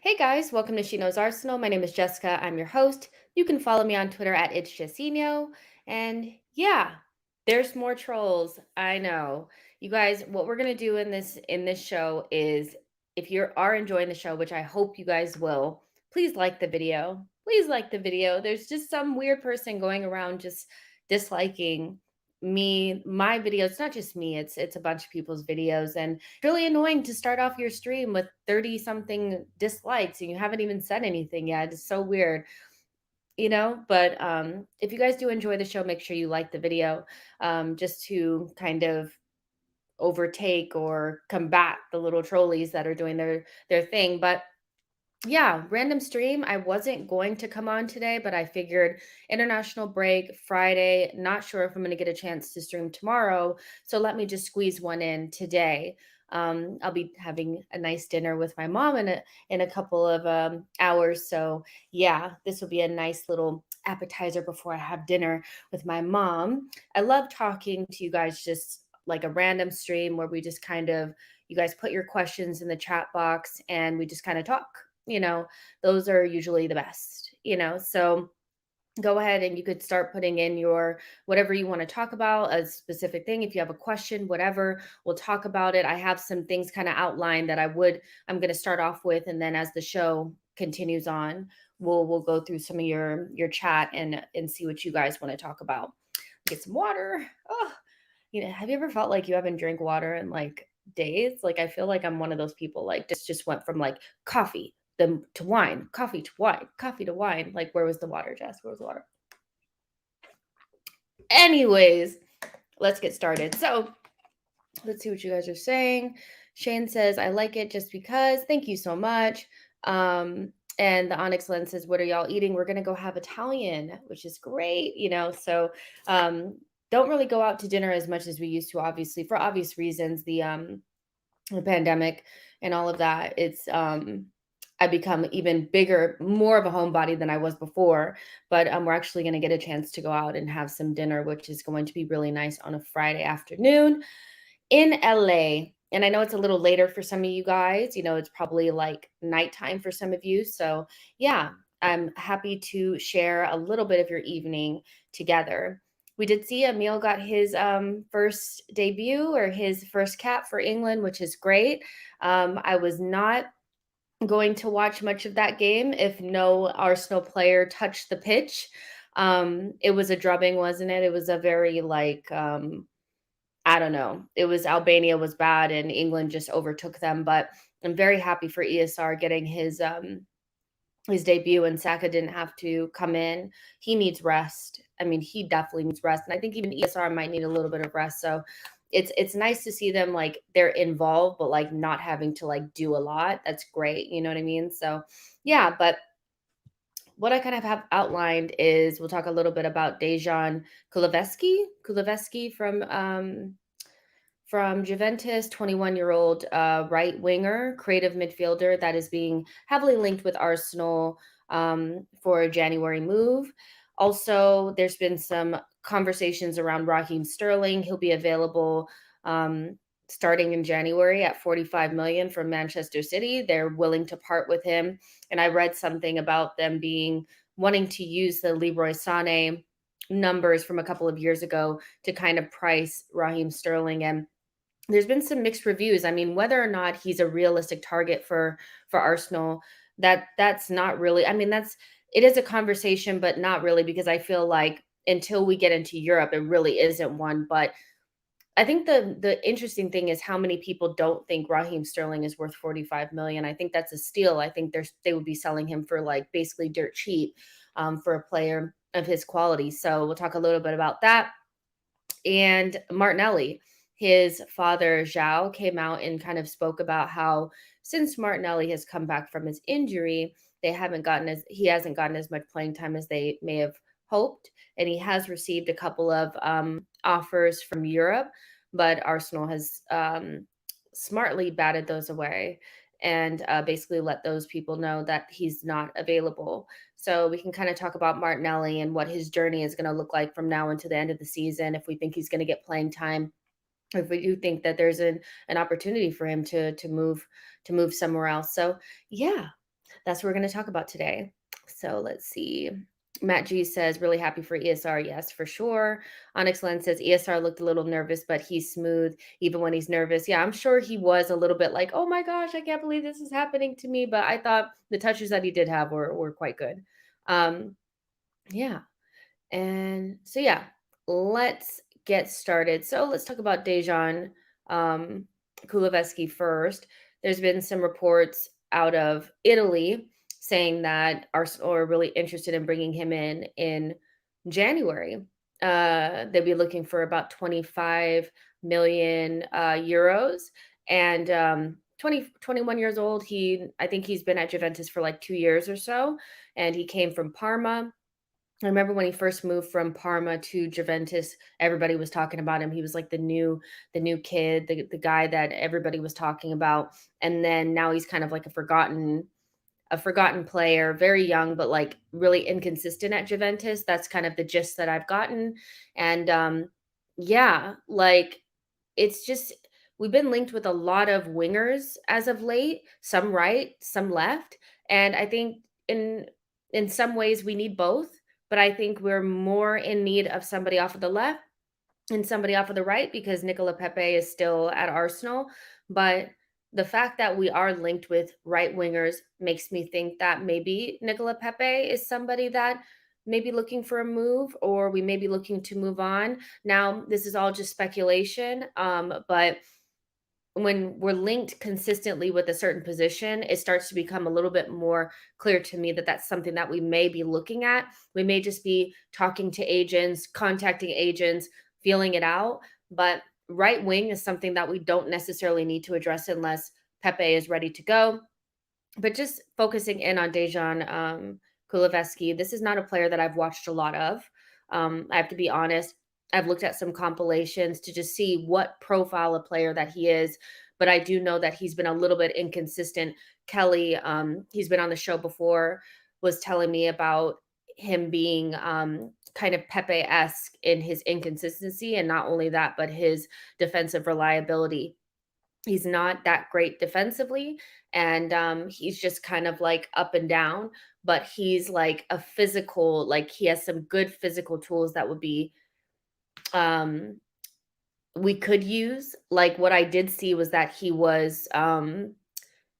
Hey guys, welcome to She Knows Arsenal. My name is Jessica. I'm your host. You can follow me on Twitter at It's Jessino. And yeah, there's more trolls. I know. You guys, what we're gonna do in this show is if you are enjoying the show, which I hope you guys will, please like the video. Please like the video. There's just some weird person going around just disliking my video. It's not just me, it's a bunch of people's videos, and really annoying to start off your stream with 30 something dislikes and you haven't even said anything yet. It's so weird, but if you guys do enjoy the show, make sure you like the video, just to kind of overtake or combat the little trolleys that are doing their thing. But yeah, random stream. I wasn't going to come on today, but I figured international break Friday. Not sure if I'm going to get a chance to stream tomorrow. So let me just squeeze one in today. I'll be having a nice dinner with my mom in a couple of hours. So yeah, this will be a nice little appetizer before I have dinner with my mom. I love talking to you guys, just like a random stream where we just kind of, you guys put your questions in the chat box and we just kind of talk. Those are usually the best, so go ahead and you could start putting in your whatever you want to talk about, a specific thing. If you have a question, whatever, we'll talk about it. I have some things kind of outlined that I'm going to start off with, and then as the show continues on, we'll go through some of your chat and see what you guys want to talk about. Get some water. Oh, have you ever felt like you haven't drank water in like days? Like I feel like I'm one of those people, like just went from like coffee then to wine, coffee to wine, coffee to wine. Like, where was the water, Jess? Where was the water? Anyways, let's get started. So let's see what you guys are saying. Shane says, I like it just because. Thank you so much. And the Onyx Lens says, what are y'all eating? We're going to go have Italian, which is great, so don't really go out to dinner as much as we used to, obviously, for obvious reasons, the pandemic and all of that. It's I become even bigger, more of a homebody than I was before. But we're actually going to get a chance to go out and have some dinner, which is going to be really nice on a Friday afternoon in LA. And I know it's a little later for some of you guys. It's probably like nighttime for some of you. So yeah, I'm happy to share a little bit of your evening together. We did see Emil got his first debut or his first cap for England, which is great. I was not going to watch much of that game if no Arsenal player touched the pitch. It was a drubbing, wasn't it? It was a very like I don't know. It was Albania was bad and England just overtook them. But I'm very happy for ESR getting his debut, and Saka didn't have to come in. He needs rest. I mean, he definitely needs rest. And I think even ESR might need a little bit of rest. So it's nice to see them like they're involved, but like not having to like do a lot. That's great. You know what I mean? So yeah, but what I kind of have outlined is we'll talk a little bit about Dejan Kulusevski from Juventus, 21-year-old right winger, creative midfielder that is being heavily linked with Arsenal for a January move. Also, there's been some conversations around Raheem Sterling. He'll be available starting in January at 45 million from Manchester City. They're willing to part with him. And I read something about them wanting to use the Leroy Sané numbers from a couple of years ago to kind of price Raheem Sterling. And there's been some mixed reviews. I mean, whether or not he's a realistic target for Arsenal, that's not really. I mean, it is a conversation, but not really, because I feel like until we get into Europe, it really isn't one. But I think the interesting thing is how many people don't think Raheem Sterling is worth 45 million. I think that's a steal. I think they would be selling him for like basically dirt cheap for a player of his quality. So we'll talk a little bit about that. And Martinelli, his father, João, came out and kind of spoke about how since Martinelli has come back from his injury, he hasn't gotten as much playing time as they may have hoped. And he has received a couple of offers from Europe, but Arsenal has smartly batted those away and basically let those people know that he's not available. So we can kind of talk about Martinelli and what his journey is going to look like from now until the end of the season. If we think he's going to get playing time, if we do think that there's an opportunity for him to move somewhere else. So yeah, that's what we're going to talk about today. So let's see. Matt G says, really happy for ESR. Yes, for sure. Onyx Len says, ESR looked a little nervous, but he's smooth even when he's nervous. Yeah, I'm sure he was a little bit like, oh my gosh, I can't believe this is happening to me. But I thought the touches that he did have were quite good. Um, yeah. And so, yeah, let's get started. So let's talk about Dejan um, Kulusevski first. There's been some reports out of Italy saying that Arsenal are really interested in bringing him in January. They'll be looking for about 25 million euros. And 21 years old. I think he's been at Juventus for like 2 years or so. And he came from Parma. I remember when he first moved from Parma to Juventus, everybody was talking about him. He was like the new kid, the guy that everybody was talking about. And then now he's kind of like a forgotten player, very young, but like really inconsistent at Juventus. That's kind of the gist that I've gotten. And yeah, like it's just we've been linked with a lot of wingers as of late, some right, some left. And I think in some ways we need both, but I think we're more in need of somebody off of the left and somebody off of the right because Nicola Pepe is still at Arsenal. But the fact that we are linked with right wingers makes me think that maybe Nicola Pepe is somebody that may be looking for a move, or we may be looking to move on. Now, this is all just speculation, but when we're linked consistently with a certain position, it starts to become a little bit more clear to me that that's something that we may be looking at. We may just be talking to agents, contacting agents, feeling it out. But right wing is something that we don't necessarily need to address unless Pepe is ready to go. But just focusing in on Dejan Kulusevski, this is not a player that I've watched a lot of. I have to be honest. I've looked at some compilations to just see what profile of player that he is, but I do know that he's been a little bit inconsistent. Kelly, he's been on the show before, was telling me about him being kind of Pepe-esque in his inconsistency, and not only that, but his defensive reliability. He's not that great defensively, and he's just kind of like up and down, but he's like a physical, like he has some good physical tools that would be um we could use. Like what I did see was that he wasn't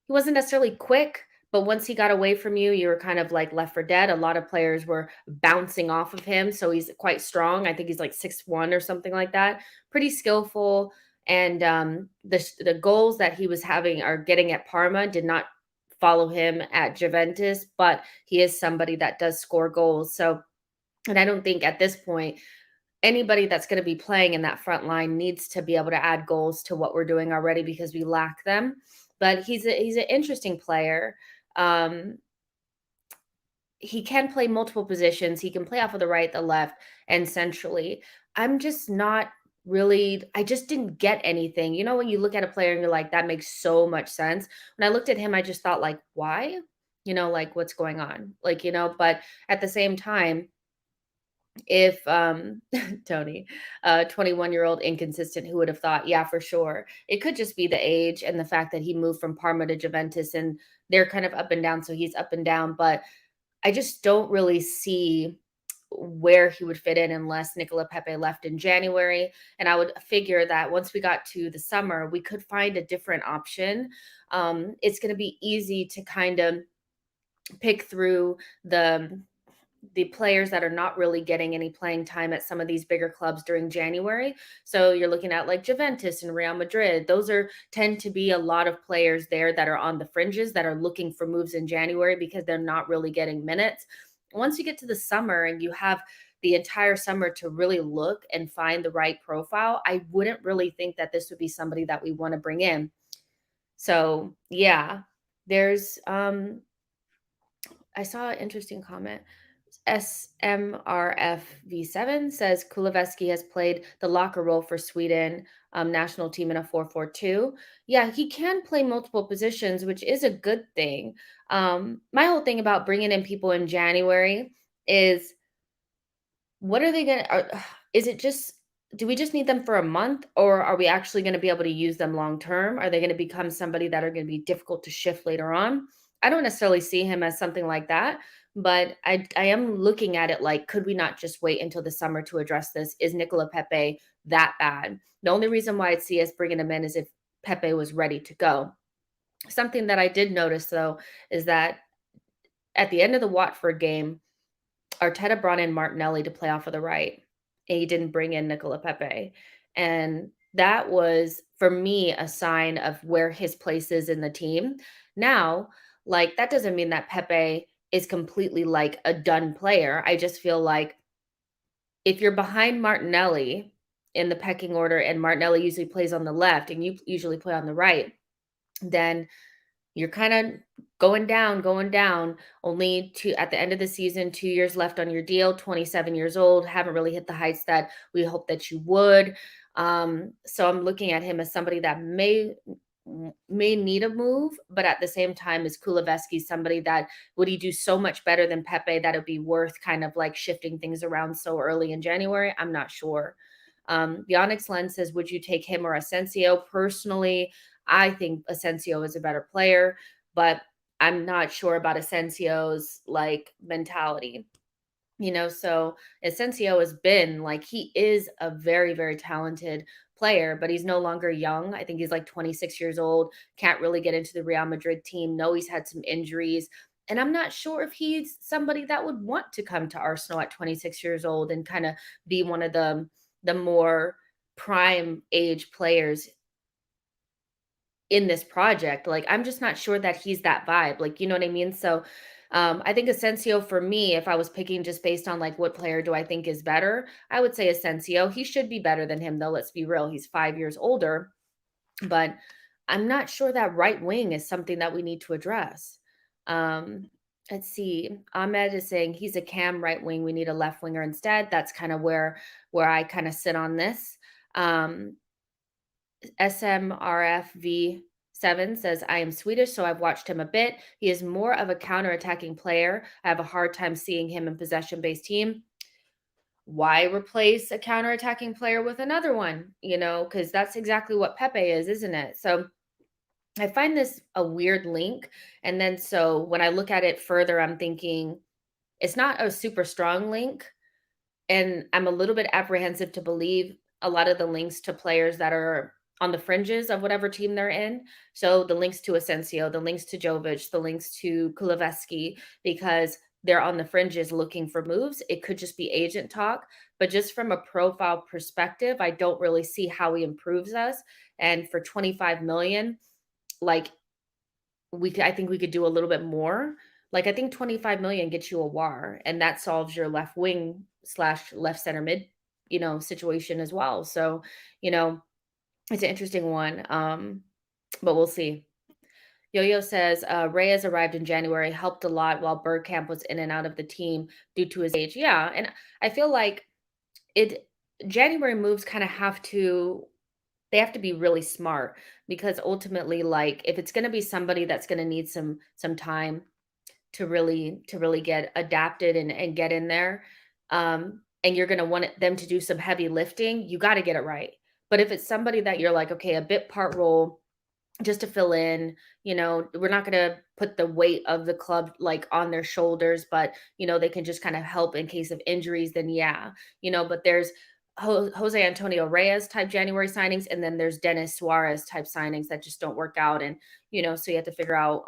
necessarily quick, but once he got away from you, you were kind of like left for dead. A lot of players were bouncing off of him, so he's quite strong. I think he's like 6'1" or something like that. Pretty skillful, and the goals that he was having or getting at Parma did not follow him at Juventus, but he is somebody that does score goals. So, and I don't think at this point anybody that's going to be playing in that front line needs to be able to add goals to what we're doing already because we lack them. But he's an interesting player. Um, he can play multiple positions. He can play off of the right, the left, and centrally. I'm just not really. I just didn't get anything. You know, when you look at a player and you're like, that makes so much sense. When I looked at him, I just thought, like, why? You know, like what's going on? Like, but at the same time, if Tony, 21-year-old inconsistent, who would have thought? Yeah, for sure. It could just be the age and the fact that he moved from Parma to Juventus and they're kind of up and down, so he's up and down. But I just don't really see where he would fit in unless Nicola Pepe left in January. And I would figure that once we got to the summer, we could find a different option. It's going to be easy to kind of pick through the players that are not really getting any playing time at some of these bigger clubs during January. So you're looking at like Juventus and Real Madrid. Those tend to be a lot of players there that are on the fringes that are looking for moves in January because they're not really getting minutes. Once you get to the summer and you have the entire summer to really look and find the right profile, I wouldn't really think that this would be somebody that we want to bring in. So, yeah, there's I saw an interesting comment. SMRFV7 says Kulusevski has played the locker role for Sweden national team in a 4-4-2. Yeah, he can play multiple positions, which is a good thing. My whole thing about bringing in people in January is what are they gonna is it just do we just need them for a month, or are we actually gonna be able to use them long term? Are they gonna become somebody that are gonna be difficult to shift later on? I don't necessarily see him as something like that, but I am looking at it like, could we not just wait until the summer to address this? Is Nicola Pepe that bad? The only reason why I'd see us bringing him in is if Pepe was ready to go. Something that I did notice though is that at the end of the Watford game, Arteta brought in Martinelli to play off of the right, and he didn't bring in Nicola Pepe, and that was, for me, a sign of where his place is in the team. Now, like, that doesn't mean that Pepe is completely, like, a done player. I just feel like if you're behind Martinelli in the pecking order and Martinelli usually plays on the left and you usually play on the right, then you're kinda going down, only to at the end of the season, 2 years left on your deal, 27 years old, haven't really hit the heights that we hoped that you would. So I'm looking at him as somebody that may need a move, but at the same time is Kulusevski somebody that would he do so much better than Pepe that it'd be worth kind of like shifting things around so early in January? I'm not sure. The Onyx Lens says, would you take him or Asensio? Personally, I think Asensio is a better player, but I'm not sure about Asensio's like mentality. So Asensio has been like he is a very, very talented player, but he's no longer young. I think he's like 26 years old, can't really get into the Real Madrid team. No, he's had some injuries. And I'm not sure if he's somebody that would want to come to Arsenal at 26 years old and kind of be one of the more prime age players in this project. Like, I'm just not sure that he's that vibe. Like, you know what I mean? So, I think Asensio for me, if I was picking just based on like what player do I think is better, I would say Asensio. He should be better than him, though. Let's be real. He's 5 years older, but I'm not sure that right wing is something that we need to address. Um, let's see. Ahmed is saying he's a cam right wing. We need a left winger instead. That's kind of where I kind of sit on this. Um, SMRFV7 says, I am Swedish, so I've watched him a bit. He is more of a counter-attacking player. I have a hard time seeing him in possession-based team. Why replace a counter-attacking player with another one? Because that's exactly what Pepe is, isn't it? So I find this a weird link. And then so when I look at it further, I'm thinking it's not a super strong link, and I'm a little bit apprehensive to believe a lot of the links to players that are on the fringes of whatever team they're in. So the links to Asensio, the links to Jovic, the links to Kulusevski, because they're on the fringes looking for moves. It could just be agent talk, but just from a profile perspective, I don't really see how he improves us. And for 25 million, like I think we could do a little bit more. Like I think 25 million gets you a WAR, and that solves your left wing slash left center mid, situation as well. So, you know, it's an interesting one. But we'll see. Yo-Yo says Reyes arrived in January, helped a lot while Bergkamp was in and out of the team due to his age. Yeah, and I feel like it January moves kind of have to be really smart because ultimately, like, if it's going to be somebody that's going to need some time to really get adapted and get in there, and you're going to want them to do some heavy lifting, you got to get it right. But if it's somebody that you're like, okay, a bit part role just to fill in, we're not going to put the weight of the club like on their shoulders, but they can just kind of help in case of injuries, then yeah. But there's Jose Antonio Reyes type January signings, and then there's Dennis Suarez type signings that just don't work out. And so you have to figure out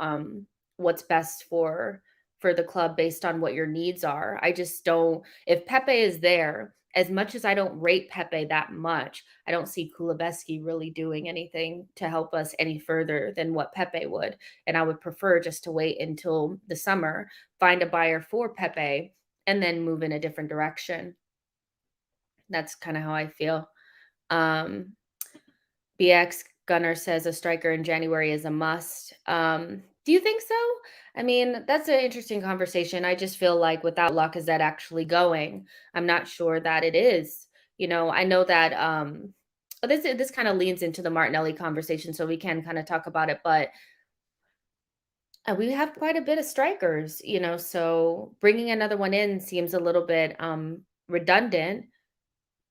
what's best for the club based on what your needs are. I just don't, if Pepe is there, as much as I don't rate Pepe that much, I don't see Kulusevski really doing anything to help us any further than what Pepe would. And I would prefer just to wait until the summer, find a buyer for Pepe, and then move in a different direction. That's kind of how I feel. BX Gunner says a striker in January is a must. Do you think so? I mean, that's an interesting conversation. I just feel like without Lacazette actually going, I'm not sure that it is. I know that this kind of leans into the Martinelli conversation, so we can kind of talk about it. But we have quite a bit of strikers, so bringing another one in seems a little bit redundant.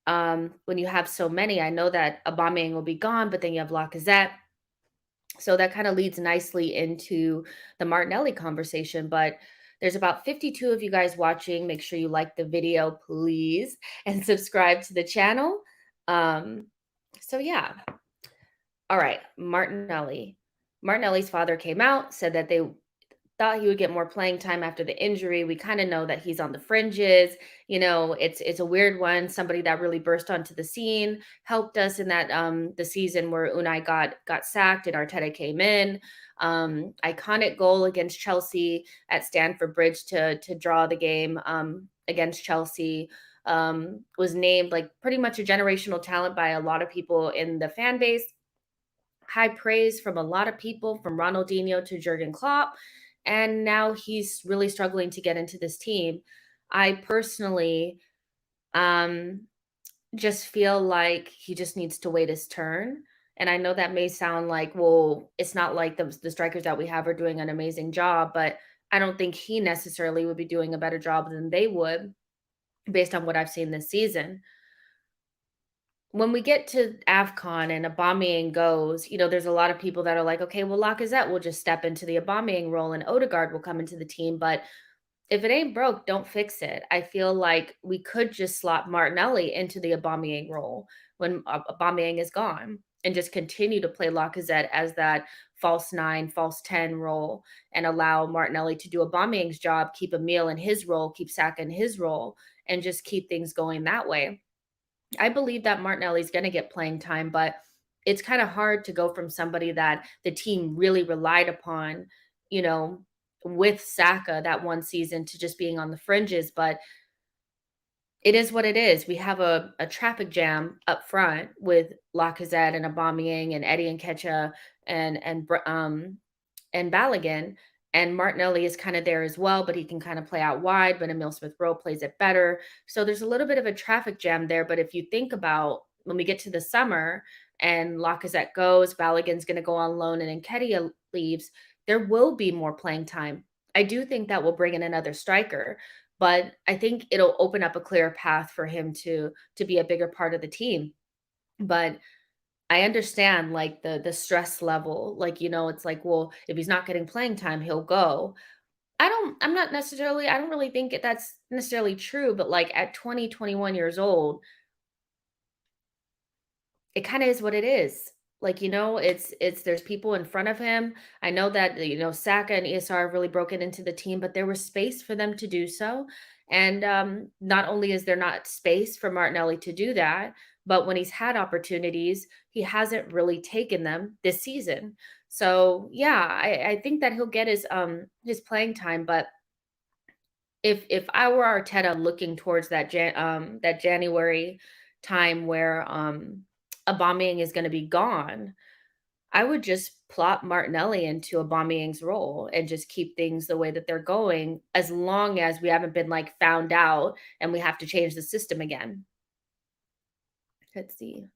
When you have so many, I know that Aubameyang will be gone, but then you have Lacazette. So that kind of leads nicely into the Martinelli conversation. But there's about 52 of you guys watching. Make sure you like the video, please, and subscribe to the channel. Um, so, yeah. All right. Martinelli. Martinelli's father came out, said that they thought he would get more playing time after the injury. We kind of know that he's on the fringes. It's a weird one. Somebody that really burst onto the scene, helped us in that the season where Unai got sacked and Arteta came in. Iconic goal against Chelsea at Stamford Bridge to draw the game against Chelsea. Was named like pretty much a generational talent by a lot of people in the fan base. High praise from a lot of people, from Ronaldinho to Jurgen Klopp, and now he's really struggling to get into this team. I personally um, just feel like he just needs to wait his turn. And I know that may sound like, well, it's not like the strikers that we have are doing an amazing job, but I don't think he necessarily would be doing a better job than they would based on what I've seen this season. When we get to AFCON and Aubameyang goes, there's a lot of people that are like, okay, well, Lacazette will just step into the Aubameyang role and Odegaard will come into the team. But if it ain't broke, don't fix it. I feel like we could just slot Martinelli into the Aubameyang role when Aubameyang is gone and just continue to play Lacazette as that false nine, false 10 role and allow Martinelli to do Aubameyang's job, keep Emile in his role, keep Saka in his role, and just keep things going that way. I believe that Martinelli's gonna get playing time, but it's kinda hard to go from somebody that the team really relied upon, you know, with Saka that one season to just being on the fringes, but it is what it is. We have a traffic jam up front with Lacazette and Aubameyang and Eddie Nketiah and Balogun, and Martinelli is kind of there as well, but he can kind of play out wide, but Emil Smith Rowe plays it better. So there's a little bit of a traffic jam there. But if you think about when we get to the summer and Lacazette goes, Balogun's going to go on loan, and Nketiah leaves, there will be more playing time. I do think that will bring in another striker, but I think it'll open up a clear path for him to be a bigger part of the team. But I understand, like, the stress level, like, it's like, well, if he's not getting playing time, he'll go. I don't really think that's necessarily true, but, like, at 20, 21 years old, it kinda is what it is. Like, it's there's people in front of him. I know that, Saka and ESR have really broken into the team, but there was space for them to do so. And not only is there not space for Martinelli to do that, but when he's had opportunities, he hasn't really taken them this season. So yeah, I think that he'll get his playing time, but if I were Arteta looking towards that January time where Aubameyang is going to be gone, I would just plot Martinelli into Aubameyang's role and just keep things the way that they're going, as long as we haven't been like found out and we have to change the system again. Let's see.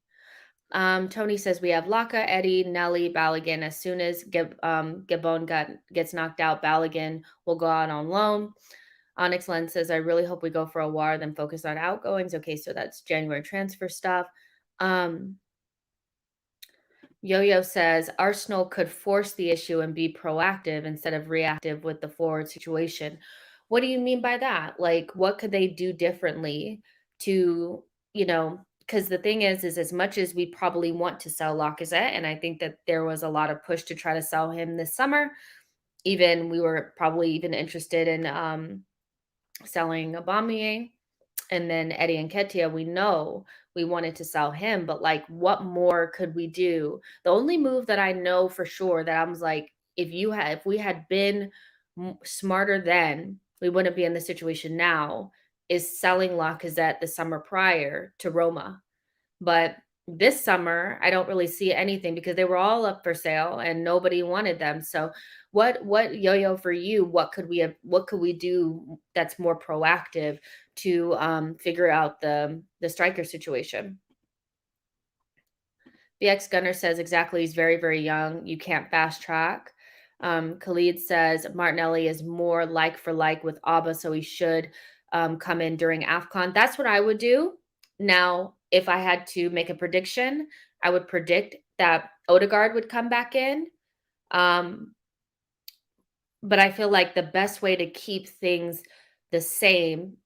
Tony says we have Laka, Eddie, Nelly, Balogun. As soon as Gabon gets knocked out, Balogun will go out on loan. Onyx Lens says, I really hope we go for a war, then focus on outgoings. Okay, so that's January transfer stuff. Yo-Yo says, Arsenal could force the issue and be proactive instead of reactive with the forward situation. What do you mean by that? Like, what could they do differently to, because the thing is as much as we probably want to sell Lacazette, and I think that there was a lot of push to try to sell him this summer, even we were probably even interested in selling Aubameyang, and then Eddie Nketiah, we know we wanted to sell him, but like, what more could we do? The only move that I know for sure that I was like, if we had been smarter then, we wouldn't be in the situation now, is selling Lacazette the summer prior to Roma. But this summer, I don't really see anything because they were all up for sale and nobody wanted them. So what yo-yo for you? What could we do that's more proactive to figure out the striker situation? The ex gunner says exactly, he's very, very young. You can't fast track. Khalid says Martinelli is more like for like with Abba, so he should come in during AFCON. That's what I would do. Now, if I had to make a prediction, I would predict that Odegaard would come back in. Um, but I feel like the best way to keep things the same,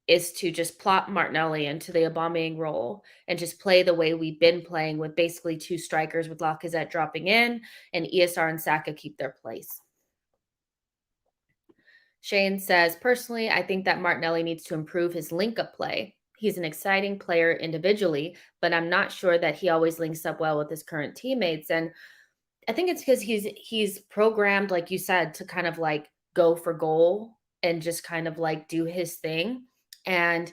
is to just plot Martinelli into the Aubameyang role and just play the way we've been playing with basically two strikers with Lacazette dropping in and ESR and Saka keep their place. Shane says, personally, I think that Martinelli needs to improve his link-up play. He's an exciting player individually, but I'm not sure that he always links up well with his current teammates. And I think it's because he's programmed, like you said, to kind of like go for goal and just kind of like do his thing. And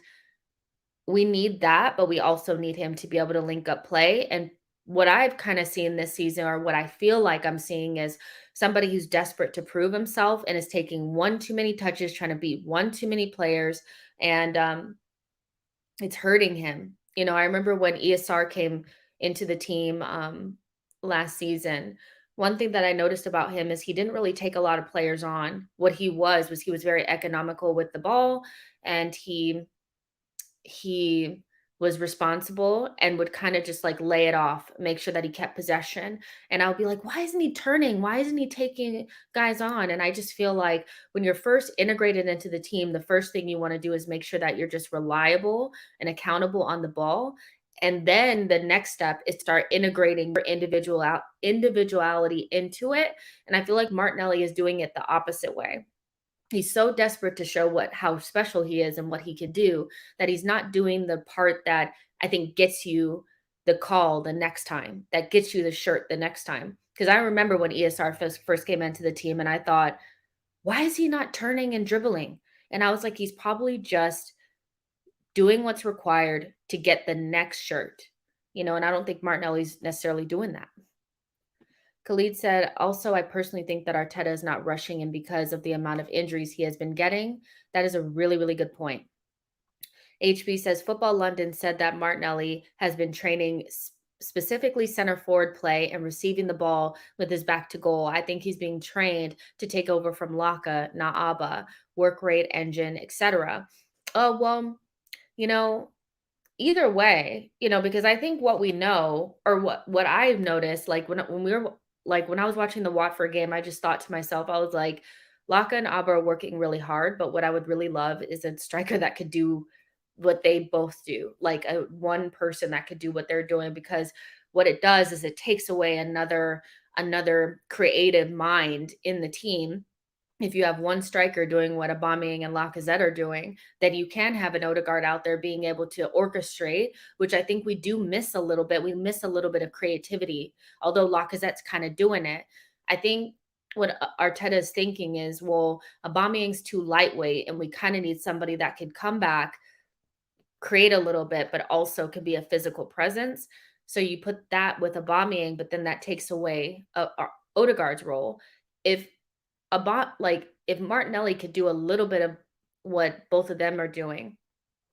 we need that, but we also need him to be able to link up play. And what I've kind of seen this season, or what I feel like I'm seeing, is somebody who's desperate to prove himself and is taking one too many touches, trying to beat one too many players. And it's hurting him. I remember when ESR came into the team last season. One thing that I noticed about him is he didn't really take a lot of players on. What he was very economical with the ball, and he was responsible and would kind of just like lay it off, make sure that he kept possession. And I would be like, why isn't he turning? Why isn't he taking guys on? And I just feel like when you're first integrated into the team, the first thing you want to do is make sure that you're just reliable and accountable on the ball. And then the next step is start integrating your individuality into it. And I feel like Martinelli is doing it the opposite way. He's so desperate to show how special he is and what he can do, that he's not doing the part that I think gets you the call the next time, that gets you the shirt the next time. Because I remember when ESR first came into the team, and I thought, why is he not turning and dribbling? And I was like, he's probably just doing what's required to get the next shirt, and I don't think Martinelli's necessarily doing that. Khalid said, also, I personally think that Arteta is not rushing him because of the amount of injuries he has been getting. That is a really, really good point. HB says, Football London said that Martinelli has been training specifically center forward play and receiving the ball with his back to goal. I think he's being trained to take over from Laka, not Abba, work rate, engine, etc. Oh, well, you know, either way, because I think what we know, or what I've noticed, like when I was watching the Watford game, I just thought to myself, I was like, Laka and Abba are working really hard, but what I would really love is a striker that could do what they both do, like a one person that could do what they're doing, because what it does is it takes away another creative mind in the team. If you have one striker doing what Aubameyang and Lacazette are doing, then you can have an Odegaard out there being able to orchestrate, which I think we do miss a little bit. We miss a little bit of creativity, although Lacazette's kind of doing it. I think what Arteta is thinking is, well, Aubameyang's too lightweight, and we kind of need somebody that could come back, create a little bit, but also could be a physical presence. So you put that with Aubameyang, but then that takes away Odegaard's role. If if Martinelli could do a little bit of what both of them are doing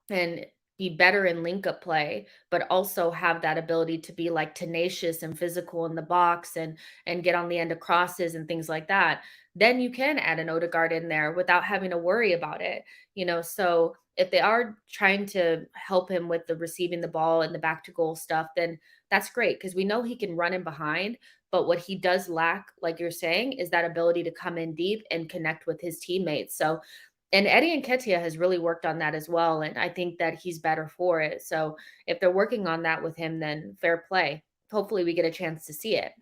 and be better in link up play, but also have that ability to be like tenacious and physical in the box and get on the end of crosses and things like that, then you can add an Odegaard in there without having to worry about it. So if they are trying to help him with the receiving the ball and the back to goal stuff, then that's great, because we know he can run in behind. But what he does lack, like you're saying, is that ability to come in deep and connect with his teammates. So, and Eddie Nketiah has really worked on that as well, and I think that he's better for it. So if they're working on that with him, then fair play. Hopefully we get a chance to see it.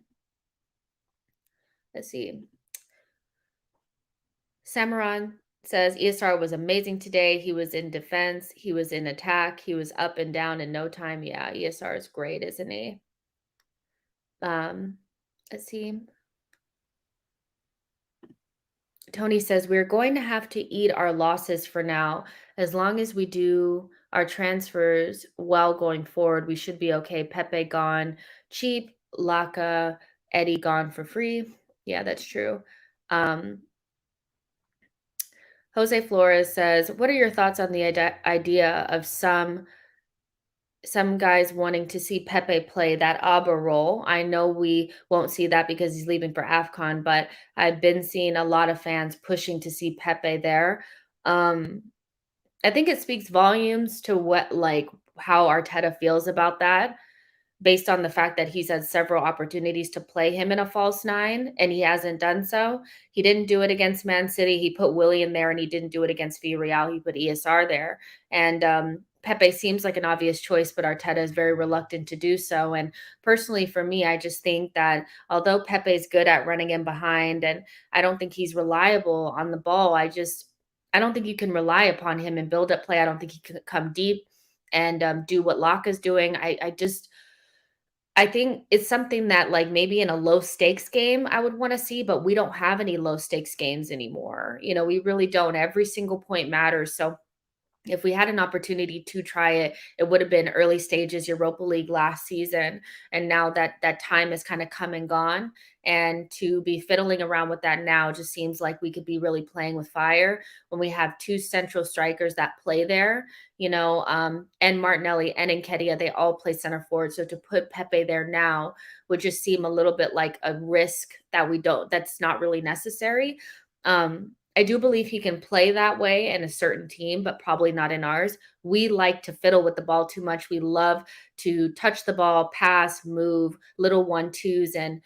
Let's see. Samaran says ESR was amazing today. He was in defense, he was in attack, he was up and down in no time. Yeah, ESR is great, isn't he? Let's see. Tony says, we're going to have to eat our losses for now. As long as we do our transfers well going forward. We should be okay. Pepe gone cheap, Laka, Eddie gone for free. Yeah, that's true. Um, Jose Flores says, "What are your thoughts on the idea of some guys wanting to see Pepe play that ABBA role? I know we won't see that because he's leaving for AFCON, but I've been seeing a lot of fans pushing to see Pepe there." Um, I think it speaks volumes to what like how Arteta feels about that, based on the fact that he's had several opportunities to play him in a false nine and he hasn't done so. He didn't do it against Man City. He put Willie in there and he didn't do it against Villarreal. He put ESR there. And Pepe seems like an obvious choice, but Arteta is very reluctant to do so. And personally, for me, I just think that although Pepe is good at running in behind and I don't think he's reliable on the ball, I don't think you can rely upon him in build up play. I don't think he can come deep and do what Locke is doing. I think it's something that, like, maybe in a low stakes game I would wanna see, but we don't have any low stakes games anymore. We really don't. Every single point matters. So if we had an opportunity to try it, it would have been early stages Europa League last season, and now that time has kinda come and gone, and to be fiddling around with that now just seems like we could be really playing with fire when we have 2 central strikers that play there, and Martinelli and Nketiah, they all play center forward, so to put Pepe there now would just seem a little bit like a risk that's not really necessary. I do believe he can play that way in a certain team, but probably not in ours. We like to fiddle with the ball too much. We love to touch the ball, pass, move, little 1-2s. And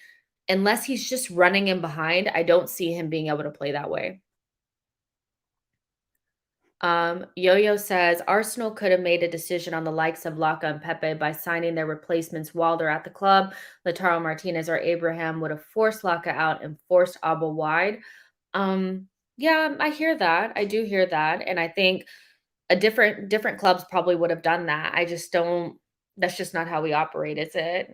unless he's just running in behind, I don't see him being able to play that way. Yo-Yo says Arsenal could have made a decision on the likes of Laka and Pepe by signing their replacements while they're at the club. Lautaro Martinez or Abraham would have forced Laka out and forced Abba wide. Um, yeah, I hear that. I do hear that, and I think a different clubs probably would have done that. I just don't. That's just not how we operate, is it?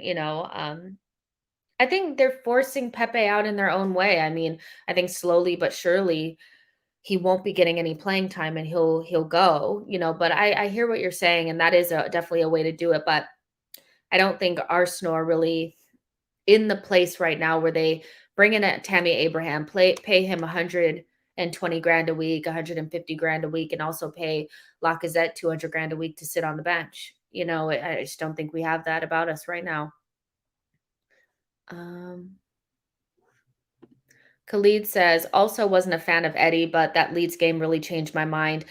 I think they're forcing Pepe out in their own way. I mean, I think slowly but surely he won't be getting any playing time, and he'll go. But I hear what you're saying, and that is definitely a way to do it. But I don't think Arsenal are really in the place right now where they bring in a Tammy Abraham, pay him 120 grand a week, 150 grand a week, and also pay Lacazette 200 grand a week to sit on the bench. I just don't think we have that about us right now. Um, Khalid says, also wasn't a fan of Eddie, but that Leeds game really changed my mind.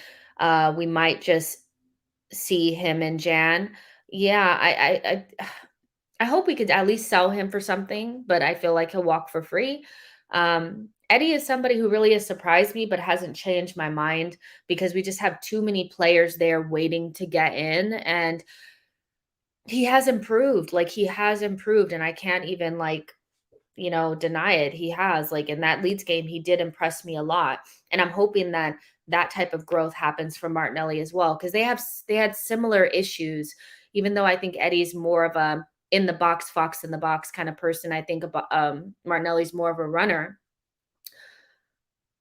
We might just see him in Jan. Yeah, I hope we could at least sell him for something, but I feel like he'll walk for free. Eddie is somebody who really has surprised me, but hasn't changed my mind because we just have too many players there waiting to get in. And he has improved. Like, he has improved. And I can't even, like, deny it. He has, like, in that Leeds game, he did impress me a lot. And I'm hoping that that type of growth happens for Martinelli as well, because they had similar issues. Even though I think Eddie's more of a in the box, fox in the box kind of person, I think about Martinelli's more of a runner.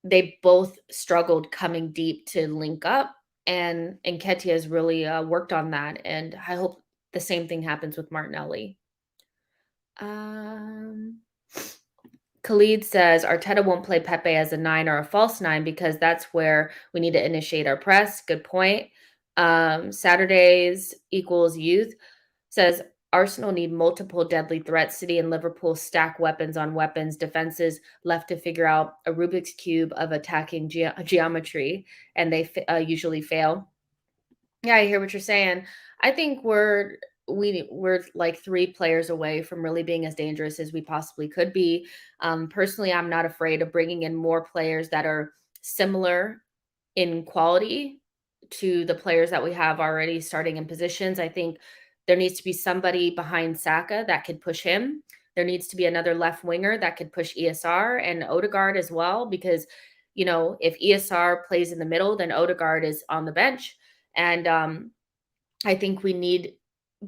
They both struggled coming deep to link up, and Nketiah has really worked on that. And I hope the same thing happens with Martinelli. Um, Khalid says Arteta won't play Pepe as a 9 or a false 9 because that's where we need to initiate our press. Good point. Saturdays equals youth says Arsenal need multiple deadly threats. City and Liverpool stack weapons on weapons. Defenses left to figure out a Rubik's Cube of attacking geometry, and they usually fail. Yeah, I hear what you're saying. I think we're like 3 players away from really being as dangerous as we possibly could be. Personally, I'm not afraid of bringing in more players that are similar in quality to the players that we have already starting in positions. I think there needs to be somebody behind Saka that could push him. There needs to be another left winger that could push ESR and Odegaard as well, because if ESR plays in the middle, then Odegaard is on the bench. And I think we need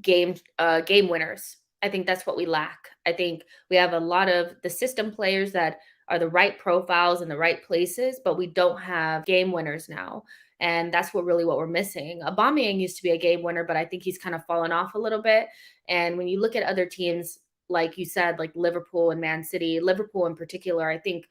game winners. I think that's what we lack. I think we have a lot of the system players that are the right profiles in the right places, but we don't have game winners now. and that's what we're missing. Aubameyang used to be a game winner, but I think he's kind of fallen off a little bit. And when you look at other teams, like you said, like Liverpool and Man City, Liverpool in particular, I think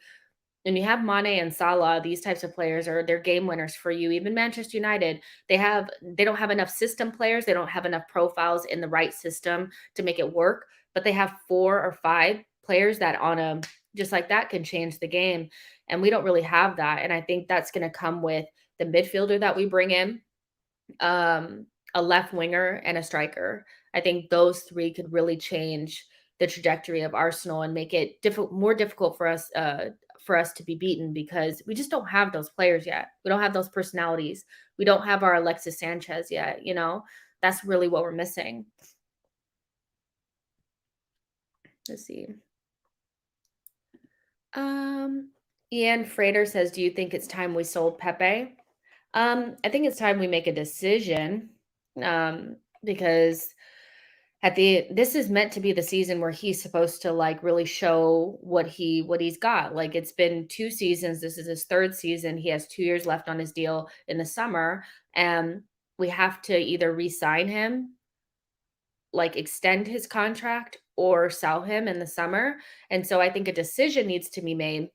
when you have Mane and Salah, these types of players are they're game winners for you. Even Manchester United, they don't have enough system players. They don't have enough profiles in the right system to make it work, but they have 4 or 5 players that on a just like that can change the game. And we don't really have that. And I think that's going to come with the midfielder that we bring in, um, a left winger, and a striker. I think those 3 could really change the trajectory of Arsenal and make it more difficult for us to be beaten because we just don't have those players yet. We don't have those personalities. We don't have our Alexis Sanchez yet. That's really what we're missing. Let's see. Um, Ian Frater says, "Do you think it's time we sold Pepe?" I think it's time we make a decision, because at the this is meant to be the season where he's supposed to like really show what he's got. Like it's been 2 seasons. This is his 3rd season. He has 2 years left on his deal in the summer, and we have to either re-sign him, like extend his contract, or sell him in the summer. And so I think a decision needs to be made.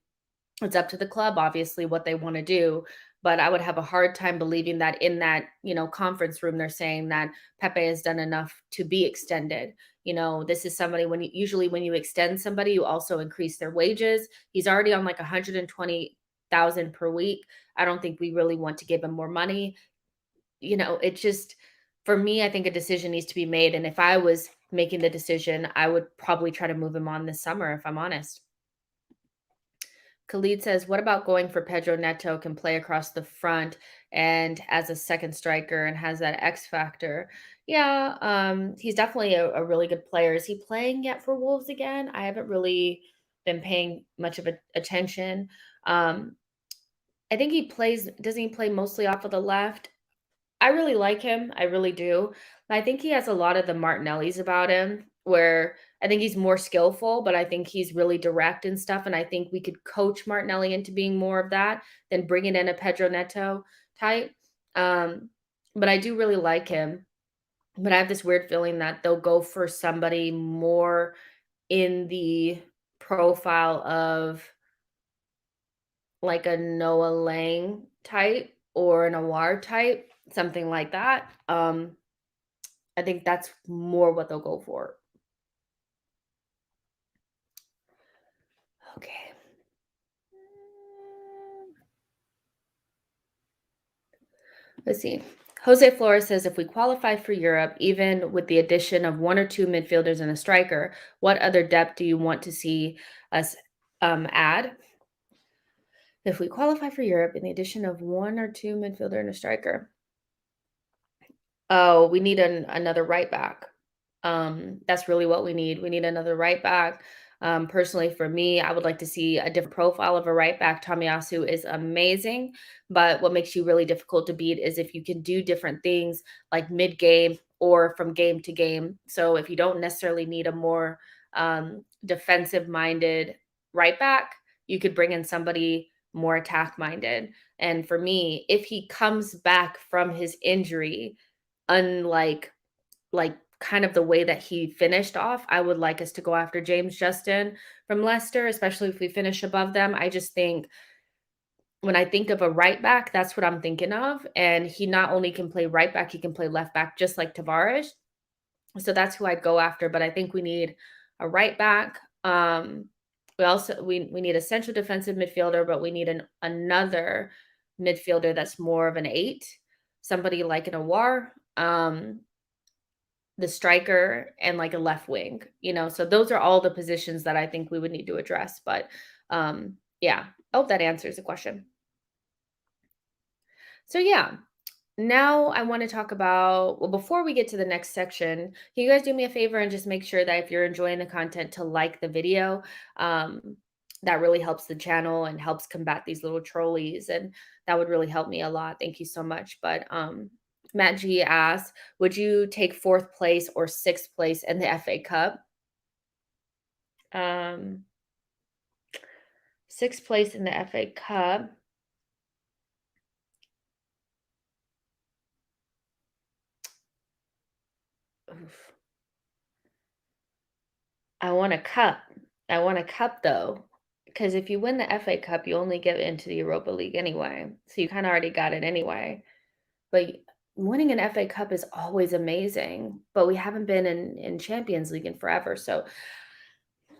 It's up to the club, obviously, what they want to do. But I would have a hard time believing that in that, conference room, they're saying that Pepe has done enough to be extended. This is somebody usually when you extend somebody, you also increase their wages. He's already on like 120,000 per week. I don't think we really want to give him more money. It just, for me, I think a decision needs to be made. And if I was making the decision, I would probably try to move him on this summer, if I'm honest. Khalid says, "What about going for Pedro Neto? Can play across the front and as a second striker and has that X factor." Yeah, he's definitely a really good player. Is he playing yet for Wolves again? I haven't really been paying much of attention. Um, I think he plays. Doesn't he play mostly off of the left? I really like him, I really do. I think he has a lot of the Martinellis about him, where I think he's more skillful, but I think he's really direct and stuff, and I think we could coach Martinelli into being more of that than bringing in a Pedro Neto type. Um, but I do really like him, but I have this weird feeling that they'll go for somebody more in the profile of like a Noah Lang type or an Awar type, something like that. I think that's more what they'll go for. Okay. Let's see. Jose Flores says, "If we qualify for Europe, even with the addition of 1 or 2 midfielders and a striker, what other depth do you want to see us add? If we qualify for Europe, in the addition of 1 or 2 midfielder and a striker, oh, we need another right back. That's really what we need. We need another right back. Personally, for me, I would like to see a different profile of a right back. Tomiyasu is amazing, but what makes you really difficult to beat is if you can do different things like mid game or from game to game. So if you don't necessarily need a more defensive minded right back, you could bring in somebody more attack minded. And for me, if he comes back from his injury, unlike kind of the way that he finished off, I would like us to go after James Justin from Leicester, especially if we finish above them. I just think when I think of a right back, that's what I'm thinking of. And he not only can play right back, he can play left back just like Tavares. So that's who I'd go after. But I think we need a right back. We need a central defensive midfielder, but we need another midfielder that's more of an 8, somebody like an Awar. The striker and like a left wing, so those are all the positions that I think we would need to address. But yeah, I hope that answers the question. So yeah, now I want to talk about, well, before we get to the next section, can you guys do me a favor and just make sure that if you're enjoying the content to like the video? That really helps the channel and helps combat these little trolleys, and that would really help me a lot. Thank you so much. But Matt G asks, would you take 4th place or 6th place in the FA Cup? 6th place in the FA Cup. Oof. I want a cup. I want a cup though, because if you win the FA Cup, you only get into the Europa League anyway. So you kind of already got it anyway. But winning an FA Cup is always amazing. But we haven't been in Champions League in forever. So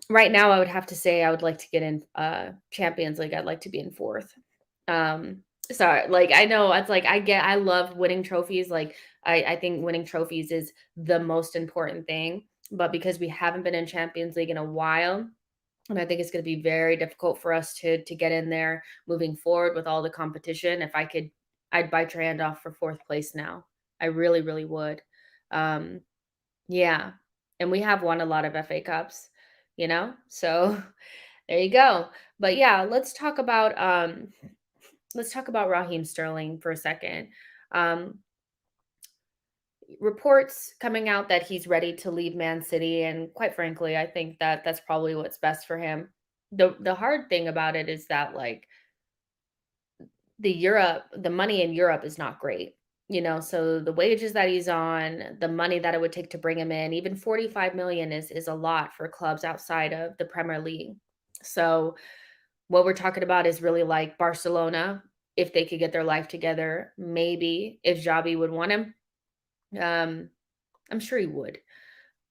right now, I would have to say I would like to get in Champions League. I'd like to be in fourth. Um, sorry, like I know it's like I love winning trophies. Like I think winning trophies is the most important thing. But because we haven't been in Champions League in a while, and I think it's going to be very difficult for us to get in there moving forward with all the competition. If I could, I'd bite your hand off for fourth place now. I really, really would. Um, yeah, and we have won a lot of FA Cups, so there you go. But yeah, let's talk about Raheem Sterling for a second. Um, Reports coming out that he's ready to leave Man City, and quite frankly, I think that that's probably what's best for him. The hard thing about it is that like the money in Europe is not great. So the wages that he's on, the money that it would take to bring him in, even 45 million is a lot for clubs outside of the Premier League. So what we're talking about is really like Barcelona, if they could get their life together, maybe if Xabi would want him. Um, I'm sure he would.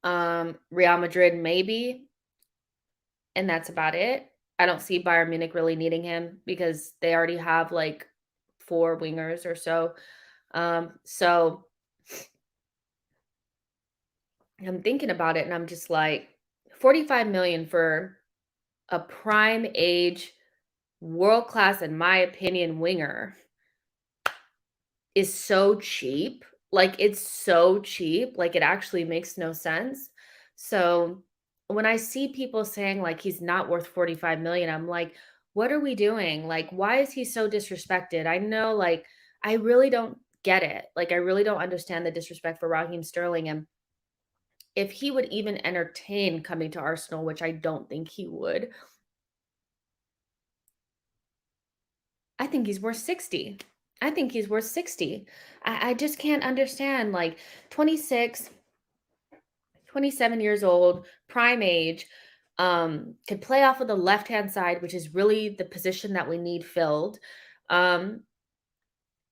Real Madrid, maybe, and that's about it. I don't see Bayern Munich really needing him because they already have like four wingers or so. So I'm thinking about it and I'm just like 45 million for a prime age, world class, in my opinion, winger is so cheap. Like, it's so cheap, like, it actually makes no sense. So, when I see people saying, like, he's not worth 45 million, I'm like, "What are we doing? Like, why is he so disrespected?" I know, like, I really don't get it. Like, I really don't understand the disrespect for Raheem Sterling, and if he would even entertain coming to Arsenal, which I don't think he would, I think he's worth 60. I think he's worth 60. I just can't understand, like, 26, 27 years old, prime age, could play off of the left-hand side, which is really the position that we need filled. Um,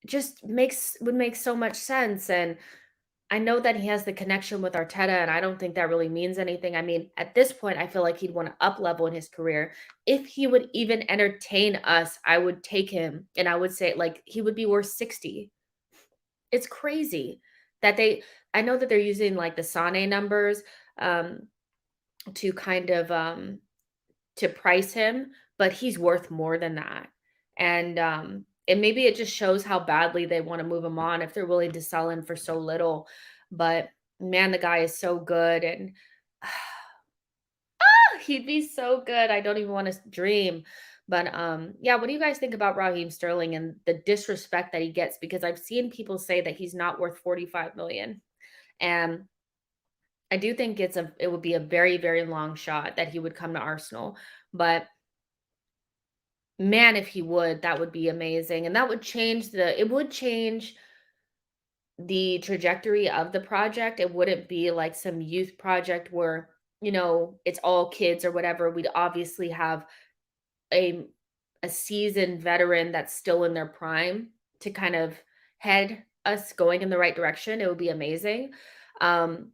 just makes would make so much sense, and I know that he has the connection with Arteta, and I don't think that really means anything. I mean, at this point, I feel like he'd want to up level in his career. If he would even entertain us, I would take him, and I would say, like, he would be worth 60. It's crazy that I know that they're using, like, the Sane numbers, um, to kind of, to price him, but he's worth more than that. And maybe it just shows how badly they wanna move him on if they're willing to sell him for so little. But man, the guy is so good, and he'd be so good. I don't even wanna dream. But, yeah, what do you guys think about Raheem Sterling and the disrespect that he gets? Because I've seen people say that he's not worth 45 million. And I do think it would be a very, very long shot that he would come to Arsenal. But man, if he would, that would be amazing, and that would change the trajectory of the project. It wouldn't be like some youth project where, it's all kids or whatever. We'd obviously have a a seasoned veteran that's still in their prime to kind of head us going in the right direction. It would be amazing. Um,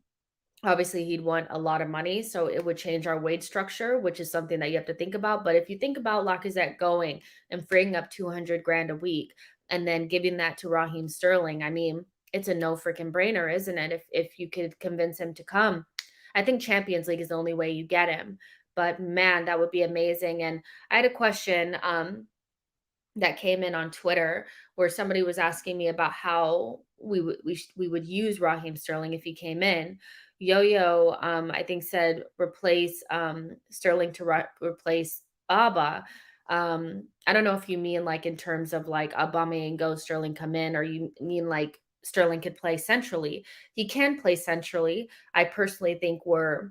Obviously, he'd want a lot of money, so it would change our wage structure, which is something that you have to think about. But if you think about Lacazette going and freeing up 200 grand a week and then giving that to Raheem Sterling, I mean, it's a no freaking brainer, isn't it? If you could convince him to come. I think Champions League is the only way you get him. But man, that would be amazing. And I had a question. That came in on Twitter where somebody was asking me about how we would use Raheem Sterling if he came in. Yo-Yo, I think said replace Sterling to replace Abba. I don't know if you mean like in terms of like Aubameyang go Sterling come in, or you mean like Sterling could play centrally. He can play centrally. I personally think we're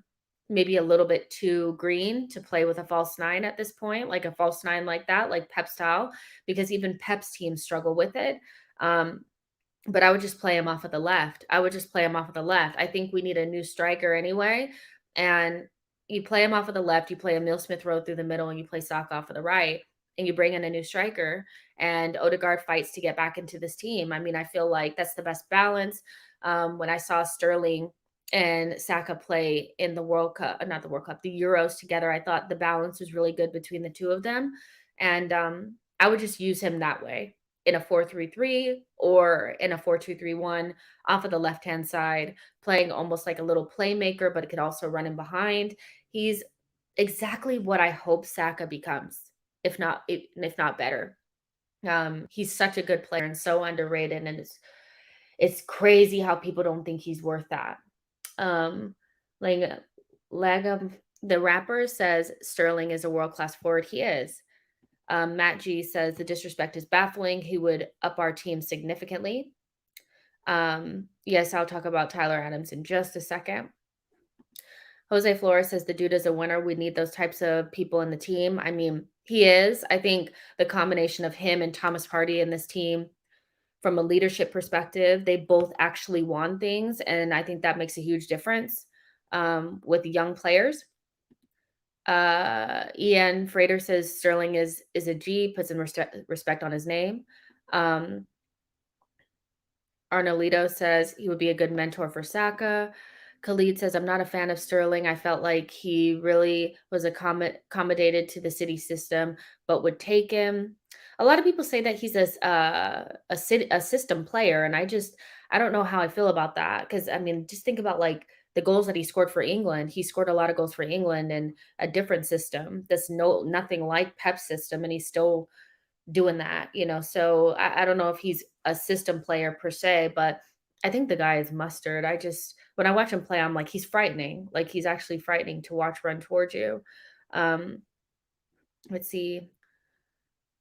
maybe a little bit too green to play with a false nine at this point, like a false nine like that, like Pep style, because even Pep's teams struggle with it. Um, but I would just play him off of the left. I would just play him off of the left. I think we need a new striker anyway, and you play him off of the left, you play Emil Smith Rowe through the middle, and you play Saka off of the right, and you bring in a new striker, and Odegaard fights to get back into this team. I mean, I feel like that's the best balance. When I saw Sterling and Saka play in the World Cup, not the World Cup, the Euros together, I thought the balance was really good between the two of them, and I would just use him that way in a 4-3-3 or in a 4-2-3-1 off of the left-hand side, playing almost like a little playmaker, but it could also run in behind. He's exactly what I hope Saka becomes, if not better. He's such a good player and so underrated, and it's crazy how people don't think he's worth that. Um, like Lagum, the rapper says Sterling is a world-class forward. He is. Matt G says the disrespect is baffling. He would up our team significantly. Yes, I'll talk about Tyler Adams in just a second. Jose Flores says the dude is a winner. We need those types of people in the team. I mean, he is. I think the combination of him and Thomas Partey in this team, from a leadership perspective, they both actually won things. And I think that makes a huge difference with young players. Ian Frater says Sterling is a G, puts in respect on his name. Arnolito says he would be a good mentor for Saka. Khalid says, I'm not a fan of Sterling. I felt like he really was accommodated to the city system, but would take him. A lot of people say that he's a system player, and I don't know how I feel about that. Because I mean, just think about like the goals that he scored for England. He scored a lot of goals for England in a different system that's nothing like Pep's system, and he's still doing that, you know. So I don't know if he's a system player per se, but I think the guy is mustard. When I watch him play, I'm like, he's frightening. Like he's actually frightening to watch run towards you. Um, let's see.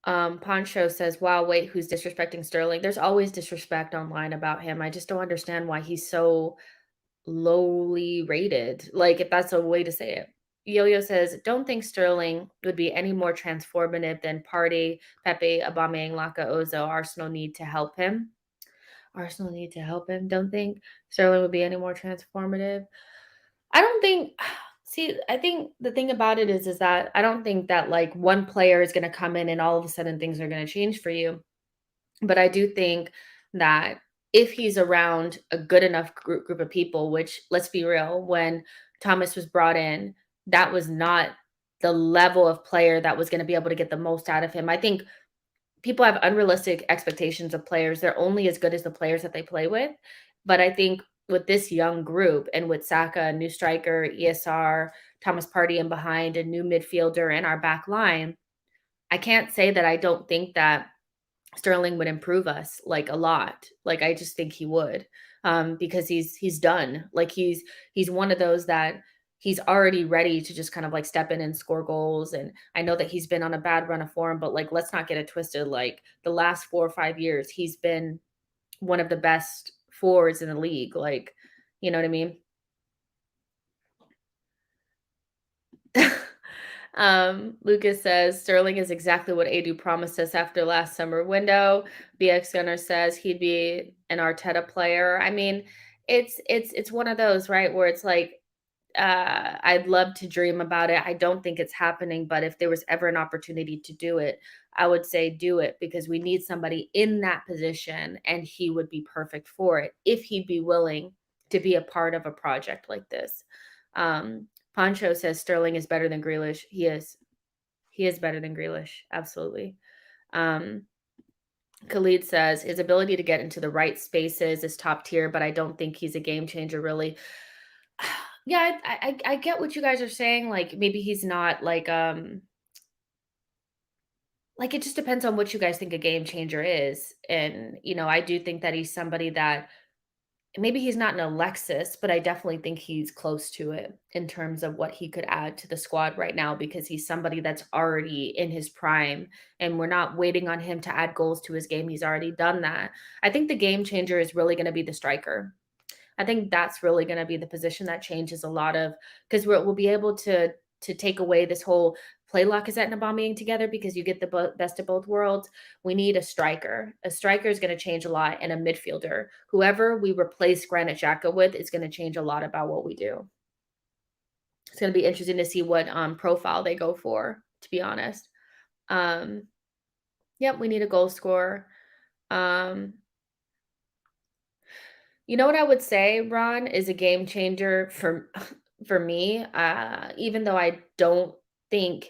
Poncho says, wow, wait, who's disrespecting Sterling? There's always disrespect online about him. I just don't understand why he's so lowly rated, like, if that's a way to say it. Yo-Yo says, "Don't think Sterling would be any more transformative than Partey, Pepe, Aubameyang, Laka, Ozil. Arsenal need to help him." Arsenal need to help him. Don't think Sterling would be any more transformative. I don't think see, I think the thing about it is that I don't think that, like, one player is gonna come in and all of a sudden things are gonna change for you. But I do think that if he's around a good enough group of people, which let's be real, when Thomas was brought in, that was not the level of player that was going to be able to get the most out of him. I think people have unrealistic expectations of players. They're only as good as the players that they play with. But I think with this young group and with Saka, a new striker, ESR, Thomas Partey in behind, a new midfielder, and our back line, I can't say that I don't think that Sterling would improve us, like, a lot. Like, I just think he would, because he's done. Like, he's one of those that he's already ready to just kind of, like, step in and score goals, and I know that he's been on a bad run of form, but, like, let's not get it twisted. Like, the last 4 or 5 years, he's been one of the best forwards in the league, like, you know what I mean? Lucas says Sterling is exactly what Adu promised us after last summer window. BX Gunner says he'd be an Arteta player. I mean, it's one of those, right, where it's like I'd love to dream about it. I don't think it's happening, but if there was ever an opportunity to do it, I would say do it because we need somebody in that position and he would be perfect for it if he'd be willing to be a part of a project like this. Poncho says Sterling is better than Grealish. He is. He is better than Grealish. Absolutely. Um, Khalid says his ability to get into the right spaces is top tier, but I don't think he's a game changer, really. Yeah, I get what you guys are saying. Like maybe he's not like it just depends on what you guys think a game changer is. And you know, I do think that he's somebody that maybe he's not an Alexis, but I definitely think he's close to it in terms of what he could add to the squad right now because he's somebody that's already in his prime and we're not waiting on him to add goals to his game. He's already done that. I think the game changer is really going to be the striker. I think that's really going to be the position that changes a lot of because we'll be able to take away this whole play Lacazette and Aubameyang together because you get the best of both worlds. We need a striker. A striker is going to change a lot, and a midfielder. Whoever we replace Granit Xhaka with is going to change a lot about what we do. It's going to be interesting to see what profile they go for. To be honest, um, yep, we need a goal scorer. Um, you know what I would say, Ron, is a game changer for for me. Even though I don't think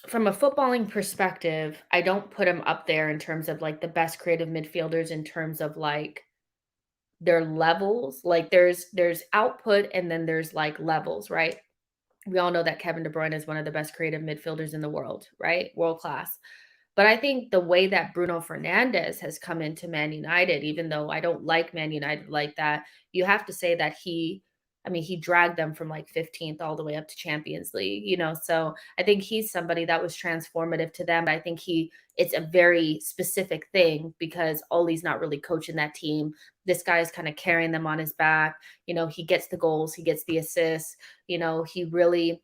from a footballing perspective, I don't put him up there in terms of like the best creative midfielders in terms of like their levels. Like there's output and then there's like levels, right? We all know that Kevin De Bruyne is one of the best creative midfielders in the world, right? World class. But I think the way that Bruno Fernandes has come into Man United, even though I don't like Man United like that, you have to say that I mean, he dragged them from like 15th all the way up to Champions League, So I think he's somebody that was transformative to them. But I think it's a very specific thing because Ole's not really coaching that team. This guy is kind of carrying them on his back. He gets the goals, he gets the assists, he really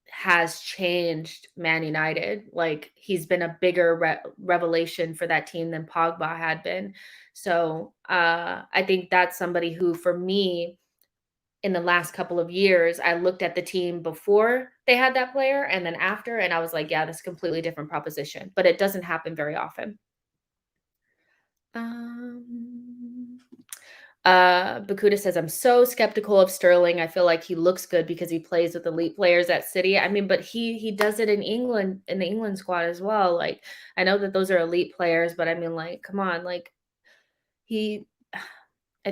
has changed Man United. Like he's been a bigger revelation for that team than Pogba had been. So I think that's somebody who, for me, in the last couple of years, I looked at the team before they had that player and then after, and I was like, yeah, that's a completely different proposition. But it doesn't happen very often. Um, Bakuda says, I'm so skeptical of Sterling. I feel like he looks good because he plays with elite players at City. I mean, but he does it in England, in the England squad as well. Like, I know that those are elite players, but I mean, like, come on, like he I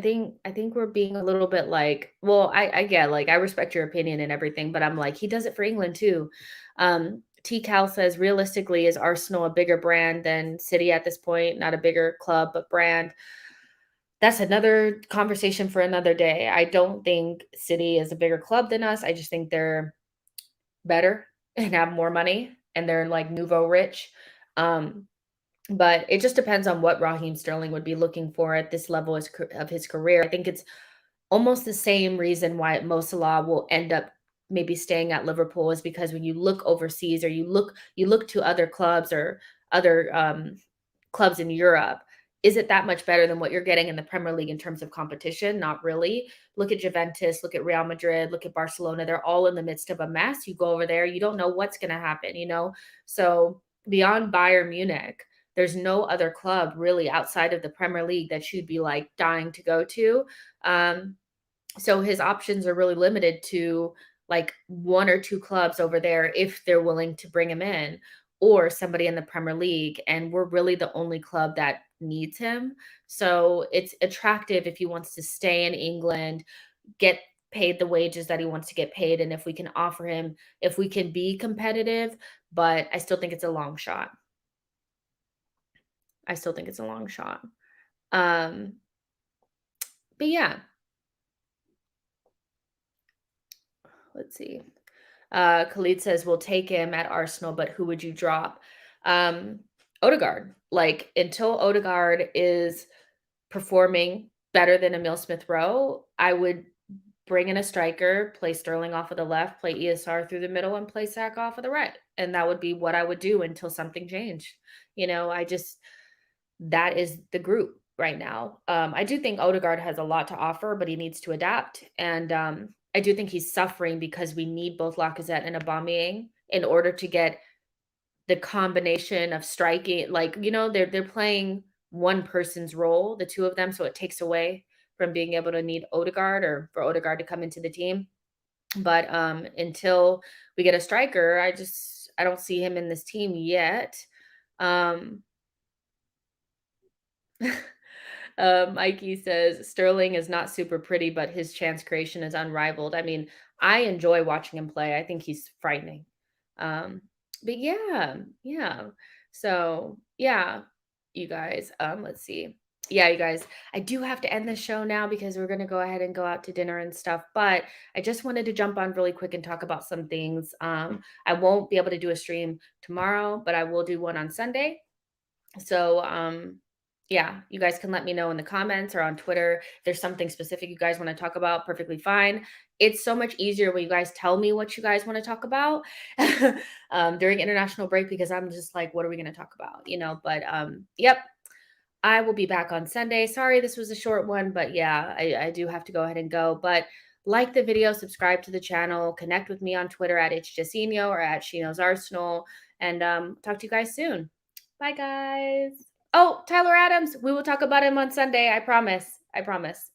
think we're being a little bit like, well, I get like I respect your opinion and everything, but I'm like, he does it for England too. T Cal says, realistically, is Arsenal a bigger brand than City at this point? Not a bigger club, but brand. That's another conversation for another day. I don't think City is a bigger club than us. I just think they're better and have more money and they're like nouveau rich. Um, but it just depends on what Raheem Sterling would be looking for at this level of his career. I think it's almost the same reason why Mo Salah will end up maybe staying at Liverpool is because when you look overseas or you look to other clubs or other clubs in Europe, is it that much better than what you're getting in the Premier League in terms of competition? Not really. Look at Juventus, look at Real Madrid, look at Barcelona. They're all in the midst of a mess. You go over there, you don't know what's going to happen. So beyond Bayern Munich, there's no other club really outside of the Premier League that you'd be like dying to go to. Um, so his options are really limited to like one or two clubs over there if they're willing to bring him in or somebody in the Premier League. And we're really the only club that needs him. So it's attractive if he wants to stay in England, get paid the wages that he wants to get paid. And if we can offer him, if we can be competitive, but I still think it's a long shot. I still think it's a long shot. Um, but yeah, let's see. Khalid says, we'll take him at Arsenal, but who would you drop? Um, Odegaard. Like, until Odegaard is performing better than Emil Smith Rowe, I would bring in a striker, play Sterling off of the left, play ESR through the middle, and play Sack off of the right. And that would be what I would do until something changed. That is the group right now. I do think Odegaard has a lot to offer, but he needs to adapt. And I do think he's suffering because we need both Lacazette and Aubameyang in order to get the combination of striking. Like, they're playing one person's role, the two of them, so it takes away from being able to need Odegaard or for Odegaard to come into the team. But until we get a striker, I don't see him in this team yet. Um, Mikey says Sterling is not super pretty, but his chance creation is unrivaled. I mean, I enjoy watching him play. I think he's frightening. But yeah, yeah. So yeah, you guys. Let's see. Yeah, you guys, I do have to end the show now because we're gonna go ahead and go out to dinner and stuff. But I just wanted to jump on really quick and talk about some things. I won't be able to do a stream tomorrow, but I will do one on Sunday. So Yeah, you guys can let me know in the comments or on Twitter. If there's something specific you guys want to talk about, perfectly fine. It's so much easier when you guys tell me what you guys want to talk about during international break because I'm just like, what are we going to talk about? But yep, I will be back on Sunday. Sorry, this was a short one, but yeah, I do have to go ahead and go. But like the video, subscribe to the channel, connect with me on Twitter at @itchjacinho or at SheKnowsArsenal, and talk to you guys soon. Bye, guys. Oh, Tyler Adams. We will talk about him on Sunday. I promise. I promise.